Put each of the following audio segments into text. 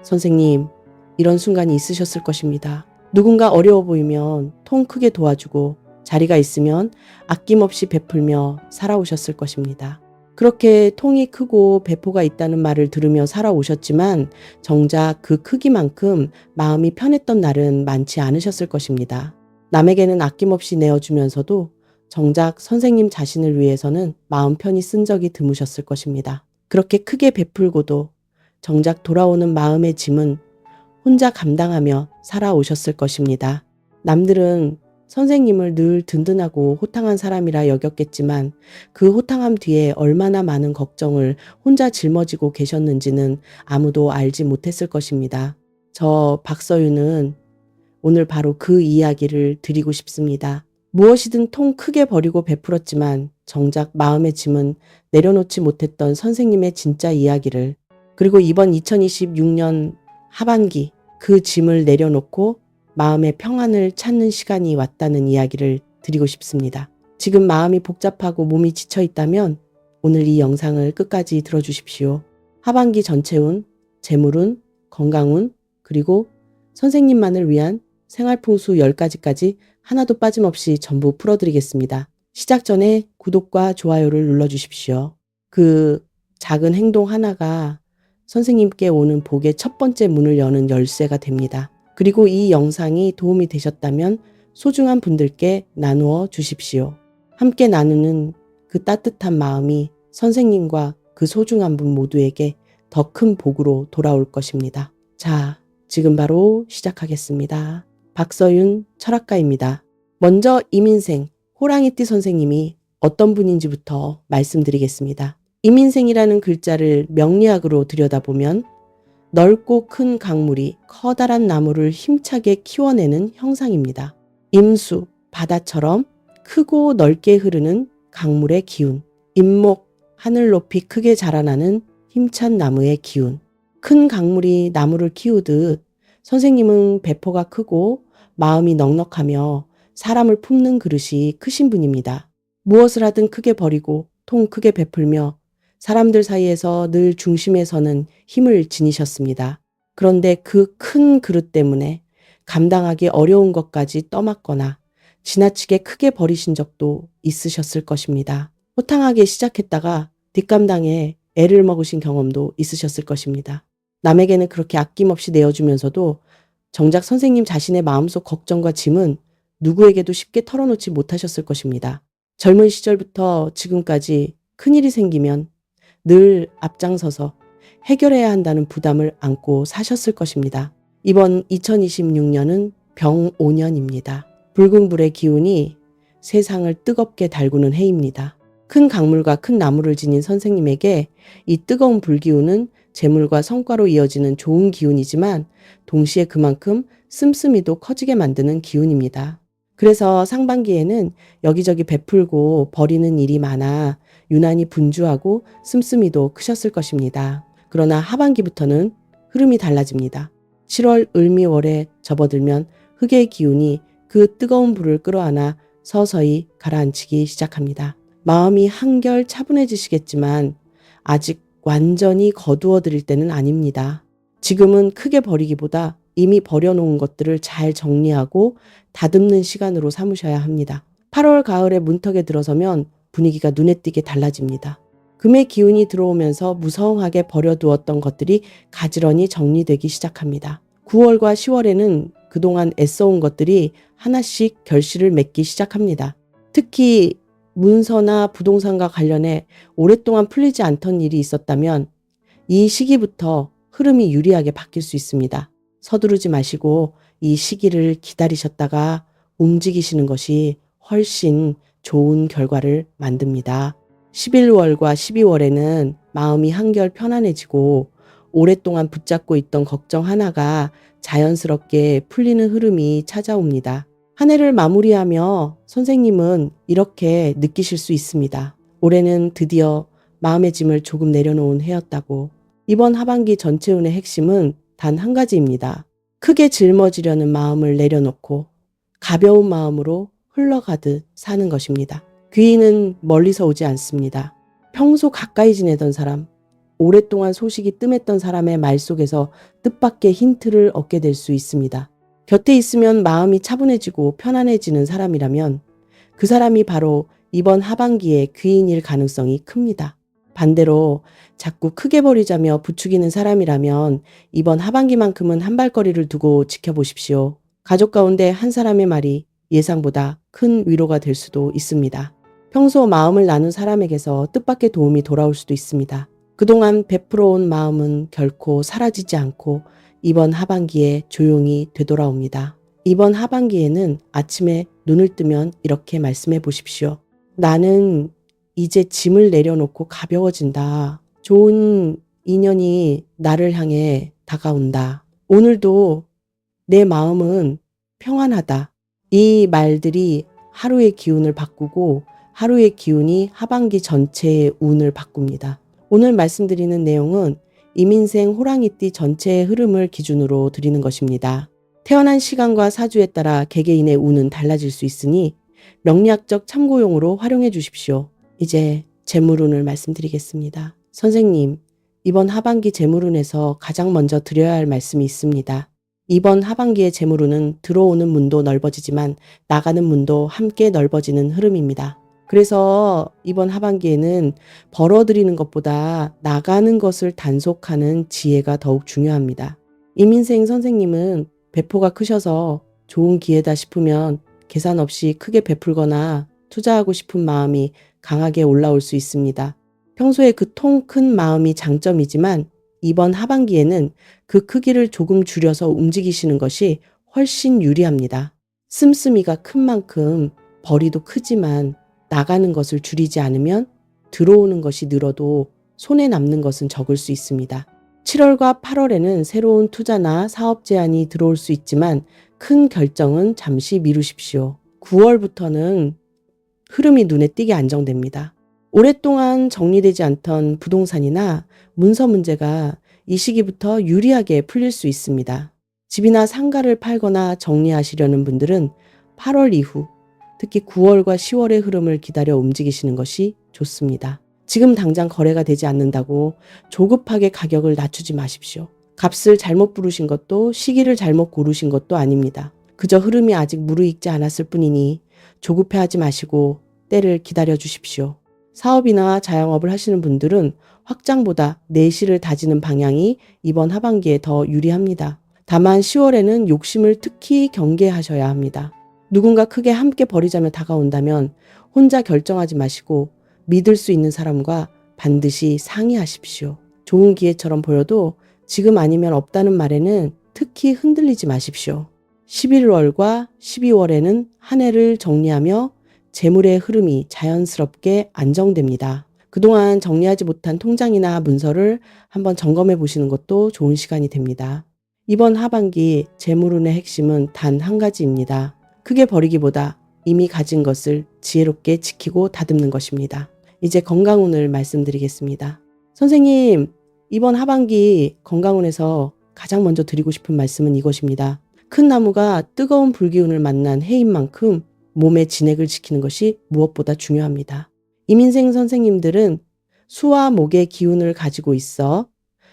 선생님, 이런 순간이 있으셨을 것입니다. 누군가 어려워 보이면 통 크게 도와주고 자리가 있으면 아낌없이 베풀며 살아오셨을 것입니다. 그렇게 통이 크고 배포가 있다는 말을 들으며 살아오셨지만 정작 그 크기만큼 마음이 편했던 날은 많지 않으셨을 것입니다. 남에게는 아낌없이 내어주면서도 정작 선생님 자신을 위해서는 마음 편히 쓴 적이 드무셨을 것입니다. 그렇게 크게 베풀고도 정작 돌아오는 마음의 짐은 혼자 감당하며 살아오셨을 것입니다. 남들은 선생님을 늘 든든하고 호탕한 사람이라 여겼겠지만 그 호탕함 뒤에 얼마나 많은 걱정을 혼자 짊어지고 계셨는지는 아무도 알지 못했을 것입니다. 저 박서윤은 오늘 바로 그 이야기를 드리고 싶습니다. 무엇이든 통 크게 버리고 베풀었지만 정작 마음의 짐은 내려놓지 못했던 선생님의 진짜 이야기를, 그리고 이번 2026년 하반기 그 짐을 내려놓고 마음의 평안을 찾는 시간이 왔다는 이야기를 드리고 싶습니다. 지금 마음이 복잡하고 몸이 지쳐 있다면 오늘 이 영상을 끝까지 들어주십시오. 하반기 전체 운, 재물운, 건강운, 그리고 선생님만을 위한 생활풍수 10가지까지 하나도 빠짐없이 전부 풀어드리겠습니다. 시작 전에 구독과 좋아요를 눌러주십시오. 그 작은 행동 하나가 선생님께 오는 복의 첫 번째 문을 여는 열쇠가 됩니다. 그리고 이 영상이 도움이 되셨다면 소중한 분들께 나누어 주십시오. 함께 나누는 그 따뜻한 마음이 선생님과 그 소중한 분 모두에게 더 큰 복으로 돌아올 것입니다. 자, 지금 바로 시작하겠습니다. 박서윤 철학가입니다. 먼저 이민생, 호랑이띠 선생님이 어떤 분인지부터 말씀드리겠습니다. 이민생이라는 글자를 명리학으로 들여다보면 넓고 큰 강물이 커다란 나무를 힘차게 키워내는 형상입니다. 임수, 바다처럼 크고 넓게 흐르는 강물의 기운, 임목, 하늘 높이 크게 자라나는 힘찬 나무의 기운. 큰 강물이 나무를 키우듯 선생님은 배포가 크고 마음이 넉넉하며 사람을 품는 그릇이 크신 분입니다. 무엇을 하든 크게 버리고 통 크게 베풀며 사람들 사이에서 늘 중심에 서는 힘을 지니셨습니다. 그런데 그 큰 그릇 때문에 감당하기 어려운 것까지 떠맡거나 지나치게 크게 버리신 적도 있으셨을 것입니다. 호탕하게 시작했다가 뒷감당에 애를 먹으신 경험도 있으셨을 것입니다. 남에게는 그렇게 아낌없이 내어주면서도 정작 선생님 자신의 마음속 걱정과 짐은 누구에게도 쉽게 털어놓지 못하셨을 것입니다. 젊은 시절부터 지금까지 큰일이 생기면 늘 앞장서서 해결해야 한다는 부담을 안고 사셨을 것입니다. 이번 2026년은 병 5년입니다. 붉은 불의 기운이 세상을 뜨겁게 달구는 해입니다. 큰 강물과 큰 나무를 지닌 선생님에게 이 뜨거운 불기운은 재물과 성과로 이어지는 좋은 기운이지만 동시에 그만큼 씀씀이도 커지게 만드는 기운입니다. 그래서 상반기에는 여기저기 베풀고 버리는 일이 많아 유난히 분주하고 씀씀이도 크셨을 것입니다. 그러나 하반기부터는 흐름이 달라집니다. 7월 을미월에 접어들면 흑의 기운이 그 뜨거운 불을 끌어안아 서서히 가라앉히기 시작합니다. 마음이 한결 차분해지시겠지만 아직 완전히 거두어 드릴 때는 아닙니다. 지금은 크게 버리기보다 이미 버려놓은 것들을 잘 정리하고 다듬는 시간으로 삼으셔야 합니다. 8월 가을에 문턱에 들어서면 분위기가 눈에 띄게 달라집니다. 금의 기운이 들어오면서 무성하게 버려두었던 것들이 가지런히 정리되기 시작합니다. 9월과 10월에는 그동안 애써온 것들이 하나씩 결실을 맺기 시작합니다. 특히 문서나 부동산과 관련해 오랫동안 풀리지 않던 일이 있었다면 이 시기부터 흐름이 유리하게 바뀔 수 있습니다. 서두르지 마시고 이 시기를 기다리셨다가 움직이시는 것이 훨씬 좋은 결과를 만듭니다. 11월과 12월에는 마음이 한결 편안해지고 오랫동안 붙잡고 있던 걱정 하나가 자연스럽게 풀리는 흐름이 찾아옵니다. 한 해를 마무리하며 선생님은 이렇게 느끼실 수 있습니다. 올해는 드디어 마음의 짐을 조금 내려놓은 해였다고. 이번 하반기 전체 운의 핵심은 단 한 가지입니다. 크게 짊어지려는 마음을 내려놓고 가벼운 마음으로 흘러가듯 사는 것입니다. 귀인은 멀리서 오지 않습니다. 평소 가까이 지내던 사람, 오랫동안 소식이 뜸했던 사람의 말 속에서 뜻밖의 힌트를 얻게 될 수 있습니다. 곁에 있으면 마음이 차분해지고 편안해지는 사람이라면 그 사람이 바로 이번 하반기에 귀인일 가능성이 큽니다. 반대로 자꾸 크게 버리자며 부추기는 사람이라면 이번 하반기만큼은 한 발거리를 두고 지켜보십시오. 가족 가운데 한 사람의 말이 예상보다 큰 위로가 될 수도 있습니다. 평소 마음을 나눈 사람에게서 뜻밖의 도움이 돌아올 수도 있습니다. 그동안 베풀어 온 마음은 결코 사라지지 않고 이번 하반기에 조용히 되돌아옵니다. 이번 하반기에는 아침에 눈을 뜨면 이렇게 말씀해 보십시오. 나는 이제 짐을 내려놓고 가벼워진다. 좋은 인연이 나를 향해 다가온다. 오늘도 내 마음은 평안하다. 이 말들이 하루의 기운을 바꾸고 하루의 기운이 하반기 전체의 운을 바꿉니다. 오늘 말씀드리는 내용은 이민생 호랑이띠 전체의 흐름을 기준으로 드리는 것입니다. 태어난 시간과 사주에 따라 개개인의 운은 달라질 수 있으니 명리학적 참고용으로 활용해 주십시오. 이제 재물운을 말씀드리겠습니다. 선생님, 이번 하반기 재물운에서 가장 먼저 드려야 할 말씀이 있습니다. 이번 하반기의 재물운은 들어오는 문도 넓어지지만 나가는 문도 함께 넓어지는 흐름입니다. 그래서 이번 하반기에는 벌어들이는 것보다 나가는 것을 단속하는 지혜가 더욱 중요합니다. 이민생 선생님은 배포가 크셔서 좋은 기회다 싶으면 계산 없이 크게 베풀거나 투자하고 싶은 마음이 강하게 올라올 수 있습니다. 평소에 그 통 큰 마음이 장점이지만 이번 하반기에는 그 크기를 조금 줄여서 움직이시는 것이 훨씬 유리합니다. 씀씀이가 큰 만큼 벌이도 크지만 나가는 것을 줄이지 않으면 들어오는 것이 늘어도 손에 남는 것은 적을 수 있습니다. 7월과 8월에는 새로운 투자나 사업 제안이 들어올 수 있지만 큰 결정은 잠시 미루십시오. 9월부터는 흐름이 눈에 띄게 안정됩니다. 오랫동안 정리되지 않던 부동산이나 문서 문제가 이 시기부터 유리하게 풀릴 수 있습니다. 집이나 상가를 팔거나 정리하시려는 분들은 8월 이후, 특히 9월과 10월의 흐름을 기다려 움직이시는 것이 좋습니다. 지금 당장 거래가 되지 않는다고 조급하게 가격을 낮추지 마십시오. 값을 잘못 부르신 것도 시기를 잘못 고르신 것도 아닙니다. 그저 흐름이 아직 무르익지 않았을 뿐이니 조급해하지 마시고 때를 기다려 주십시오. 사업이나 자영업을 하시는 분들은 확장보다 내실을 다지는 방향이 이번 하반기에 더 유리합니다. 다만 10월에는 욕심을 특히 경계하셔야 합니다. 누군가 크게 함께 벌이자며 다가온다면 혼자 결정하지 마시고 믿을 수 있는 사람과 반드시 상의하십시오. 좋은 기회처럼 보여도 지금 아니면 없다는 말에는 특히 흔들리지 마십시오. 11월과 12월에는 한 해를 정리하며 재물의 흐름이 자연스럽게 안정됩니다. 그동안 정리하지 못한 통장이나 문서를 한번 점검해 보시는 것도 좋은 시간이 됩니다. 이번 하반기 재물운의 핵심은 단 한 가지입니다. 크게 버리기보다 이미 가진 것을 지혜롭게 지키고 다듬는 것입니다. 이제 건강운을 말씀드리겠습니다. 선생님, 이번 하반기 건강운에서 가장 먼저 드리고 싶은 말씀은 이것입니다. 큰 나무가 뜨거운 불기운을 만난 해인 만큼 몸의 진액을 지키는 것이 무엇보다 중요합니다. 이민생 선생님들은 수와 목의 기운을 가지고 있어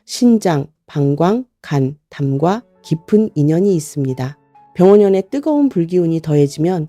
신장, 방광, 간, 담과 깊은 인연이 있습니다. 병원연의 뜨거운 불기운이 더해지면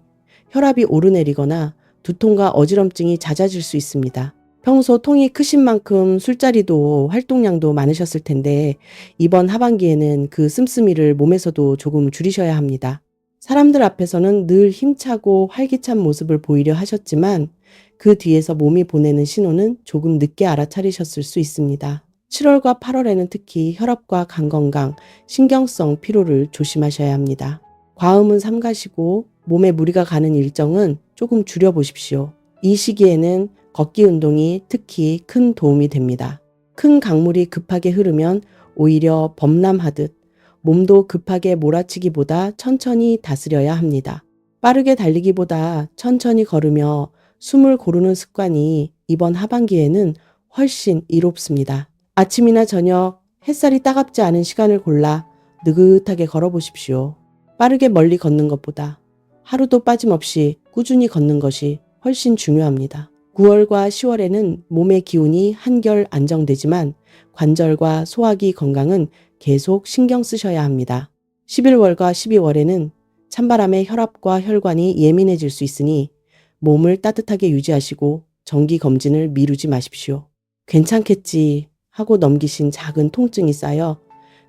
혈압이 오르내리거나 두통과 어지럼증이 잦아질 수 있습니다. 평소 통이 크신 만큼 술자리도 활동량도 많으셨을 텐데 이번 하반기에는 그 씀씀이를 몸에서도 조금 줄이셔야 합니다. 사람들 앞에서는 늘 힘차고 활기찬 모습을 보이려 하셨지만 그 뒤에서 몸이 보내는 신호는 조금 늦게 알아차리셨을 수 있습니다. 7월과 8월에는 특히 혈압과 간 건강, 신경성 피로를 조심하셔야 합니다. 과음은 삼가시고 몸에 무리가 가는 일정은 조금 줄여보십시오. 이 시기에는 걷기 운동이 특히 큰 도움이 됩니다. 큰 강물이 급하게 흐르면 오히려 범람하듯 몸도 급하게 몰아치기보다 천천히 다스려야 합니다. 빠르게 달리기보다 천천히 걸으며 숨을 고르는 습관이 이번 하반기에는 훨씬 이롭습니다. 아침이나 저녁 햇살이 따갑지 않은 시간을 골라 느긋하게 걸어보십시오. 빠르게 멀리 걷는 것보다 하루도 빠짐없이 꾸준히 걷는 것이 훨씬 중요합니다. 9월과 10월에는 몸의 기운이 한결 안정되지만 관절과 소화기 건강은 계속 신경 쓰셔야 합니다. 11월과 12월에는 찬바람에 혈압과 혈관이 예민해질 수 있으니 몸을 따뜻하게 유지하시고 정기 검진을 미루지 마십시오. 괜찮겠지 하고 넘기신 작은 통증이 쌓여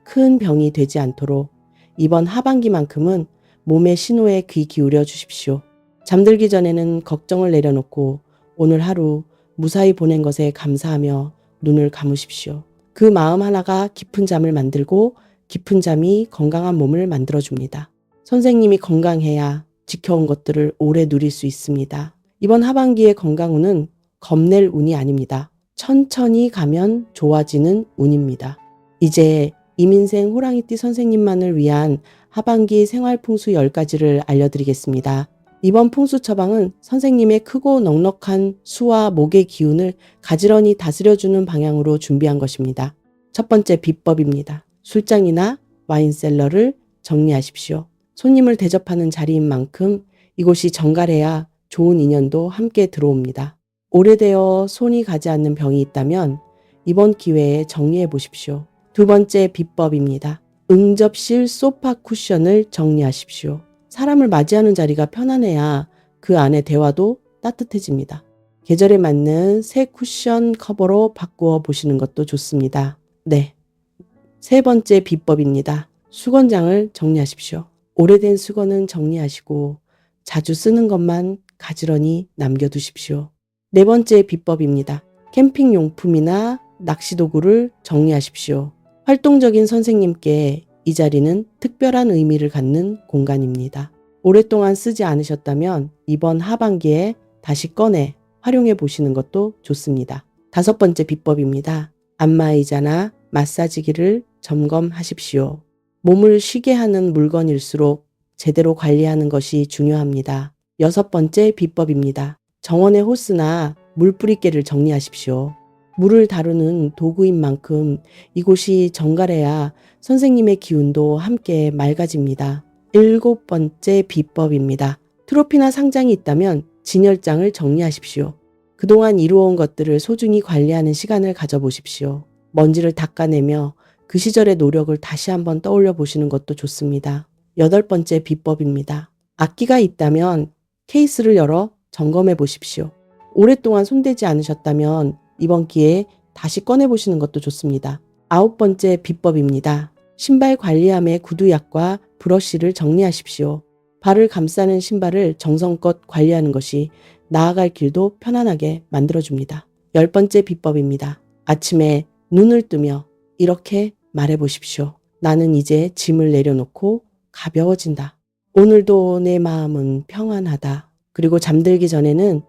큰 병이 되지 않도록 이번 하반기만큼은 몸의 신호에 귀 기울여 주십시오. 잠들기 전에는 걱정을 내려놓고 오늘 하루 무사히 보낸 것에 감사하며 눈을 감으십시오. 그 마음 하나가 깊은 잠을 만들고 깊은 잠이 건강한 몸을 만들어줍니다. 선생님이 건강해야 지켜온 것들을 오래 누릴 수 있습니다. 이번 하반기의 건강운은 겁낼 운이 아닙니다. 천천히 가면 좋아지는 운입니다. 이제 이민생 호랑이띠 선생님만을 위한 하반기 생활풍수 10가지를 알려드리겠습니다. 이번 풍수 처방은 선생님의 크고 넉넉한 수와 목의 기운을 가지런히 다스려주는 방향으로 준비한 것입니다. 첫 번째 비법입니다. 술장이나 와인셀러를 정리하십시오. 손님을 대접하는 자리인 만큼 이곳이 정갈해야 좋은 인연도 함께 들어옵니다. 오래되어 손이 가지 않는 병이 있다면 이번 기회에 정리해 보십시오. 두 번째 비법입니다. 응접실 소파 쿠션을 정리하십시오. 사람을 맞이하는 자리가 편안해야 그 안에 대화도 따뜻해집니다. 계절에 맞는 새 쿠션 커버로 바꾸어 보시는 것도 좋습니다. 네. 세 번째 비법입니다. 수건장을 정리하십시오. 오래된 수건은 정리하시고 자주 쓰는 것만 가지런히 남겨두십시오. 네 번째 비법입니다. 캠핑용품이나 낚시도구를 정리하십시오. 활동적인 선생님께 이 자리는 특별한 의미를 갖는 공간입니다. 오랫동안 쓰지 않으셨다면 이번 하반기에 다시 꺼내 활용해 보시는 것도 좋습니다. 다섯 번째 비법입니다. 안마의자나 마사지기를 점검하십시오. 몸을 쉬게 하는 물건일수록 제대로 관리하는 것이 중요합니다. 여섯 번째 비법입니다. 정원의 호스나 물뿌리개를 정리하십시오. 물을 다루는 도구인 만큼 이곳이 정갈해야 선생님의 기운도 함께 맑아집니다. 일곱 번째 비법입니다. 트로피나 상장이 있다면 진열장을 정리하십시오. 그동안 이루어온 것들을 소중히 관리하는 시간을 가져보십시오. 먼지를 닦아내며 그 시절의 노력을 다시 한번 떠올려 보시는 것도 좋습니다. 여덟 번째 비법입니다. 악기가 있다면 케이스를 열어 점검해 보십시오. 오랫동안 손대지 않으셨다면 이번 기회에 다시 꺼내보시는 것도 좋습니다. 아홉 번째 비법입니다. 신발 관리함의 구두약과 브러쉬를 정리하십시오. 발을 감싸는 신발을 정성껏 관리하는 것이 나아갈 길도 편안하게 만들어줍니다. 열 번째 비법입니다. 아침에 눈을 뜨며 이렇게 말해보십시오. 나는 이제 짐을 내려놓고 가벼워진다. 오늘도 내 마음은 평안하다. 그리고 잠들기 전에는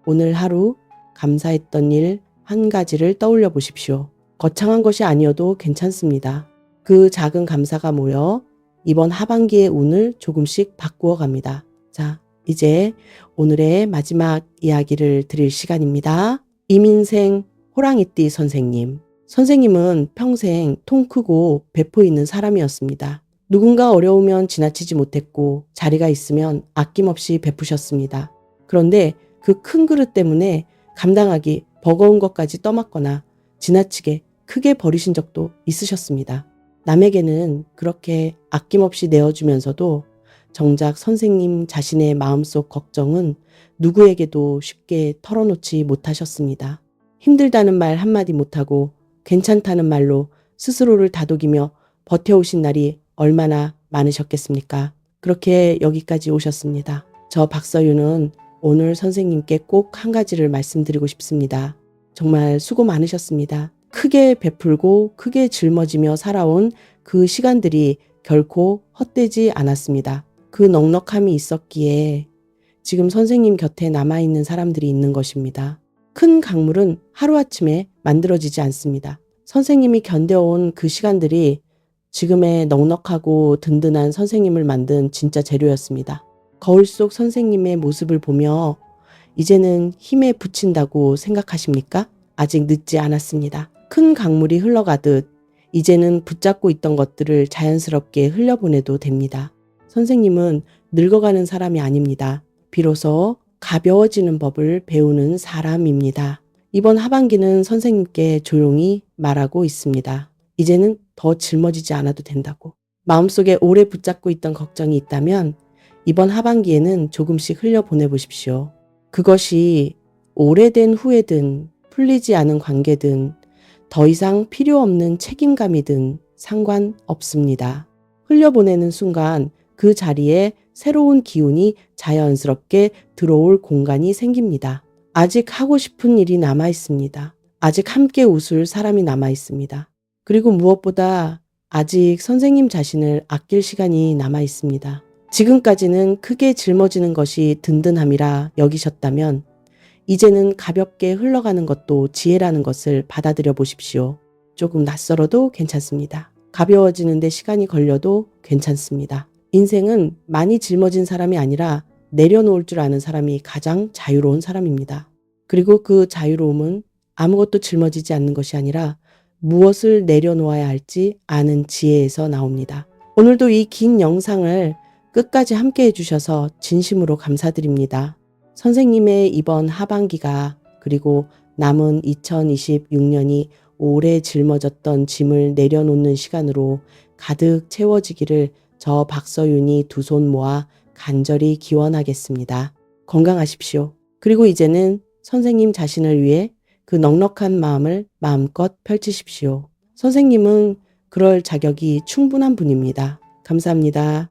오늘 하루 감사했던 일 한 가지를 떠올려 보십시오. 거창한 것이 아니어도 괜찮습니다. 그 작은 감사가 모여 이번 하반기의 운을 조금씩 바꾸어 갑니다. 자, 이제 오늘의 마지막 이야기를 드릴 시간입니다. 이민생 호랑이띠 선생님. 선생님은 평생 통 크고 배포 있는 사람이었습니다. 누군가 어려우면 지나치지 못했고 자리가 있으면 아낌없이 베푸셨습니다. 그런데 그 큰 그릇 때문에 감당하기 버거운 것까지 떠맡거나 지나치게 크게 버리신 적도 있으셨습니다. 남에게는 그렇게 아낌없이 내어주면서도 정작 선생님 자신의 마음속 걱정은 누구에게도 쉽게 털어놓지 못하셨습니다. 힘들다는 말 한마디 못하고 괜찮다는 말로 스스로를 다독이며 버텨오신 날이 얼마나 많으셨겠습니까? 그렇게 여기까지 오셨습니다. 저 박서윤은 오늘 선생님께 꼭 한 가지를 말씀드리고 싶습니다. 정말 수고 많으셨습니다. 크게 베풀고 크게 짊어지며 살아온 그 시간들이 결코 헛되지 않았습니다. 그 넉넉함이 있었기에 지금 선생님 곁에 남아있는 사람들이 있는 것입니다. 큰 강물은 하루아침에 만들어지지 않습니다. 선생님이 견뎌온 그 시간들이 지금의 넉넉하고 든든한 선생님을 만든 진짜 재료였습니다. 거울 속 선생님의 모습을 보며 이제는 힘에 부친다고 생각하십니까? 아직 늦지 않았습니다. 큰 강물이 흘러가듯 이제는 붙잡고 있던 것들을 자연스럽게 흘려보내도 됩니다. 선생님은 늙어가는 사람이 아닙니다. 비로소 가벼워지는 법을 배우는 사람입니다. 이번 하반기는 선생님께 조용히 말하고 있습니다. 이제는 더 짊어지지 않아도 된다고. 마음속에 오래 붙잡고 있던 걱정이 있다면 이번 하반기에는 조금씩 흘려보내보십시오. 그것이 오래된 후회든 풀리지 않은 관계든 더 이상 필요 없는 책임감이든 상관없습니다. 흘려보내는 순간 그 자리에 새로운 기운이 자연스럽게 들어올 공간이 생깁니다. 아직 하고 싶은 일이 남아 있습니다. 아직 함께 웃을 사람이 남아 있습니다. 그리고 무엇보다 아직 선생님 자신을 아낄 시간이 남아 있습니다. 지금까지는 크게 짊어지는 것이 든든함이라 여기셨다면 이제는 가볍게 흘러가는 것도 지혜라는 것을 받아들여 보십시오. 조금 낯설어도 괜찮습니다. 가벼워지는데 시간이 걸려도 괜찮습니다. 인생은 많이 짊어진 사람이 아니라 내려놓을 줄 아는 사람이 가장 자유로운 사람입니다. 그리고 그 자유로움은 아무것도 짊어지지 않는 것이 아니라 무엇을 내려놓아야 할지 아는 지혜에서 나옵니다. 오늘도 이 긴 영상을 끝까지 함께 해주셔서 진심으로 감사드립니다. 선생님의 이번 하반기가 그리고 남은 2026년이 오래 짊어졌던 짐을 내려놓는 시간으로 가득 채워지기를 저 박서윤이 두 손 모아 간절히 기원하겠습니다. 건강하십시오. 그리고 이제는 선생님 자신을 위해 그 넉넉한 마음을 마음껏 펼치십시오. 선생님은 그럴 자격이 충분한 분입니다. 감사합니다.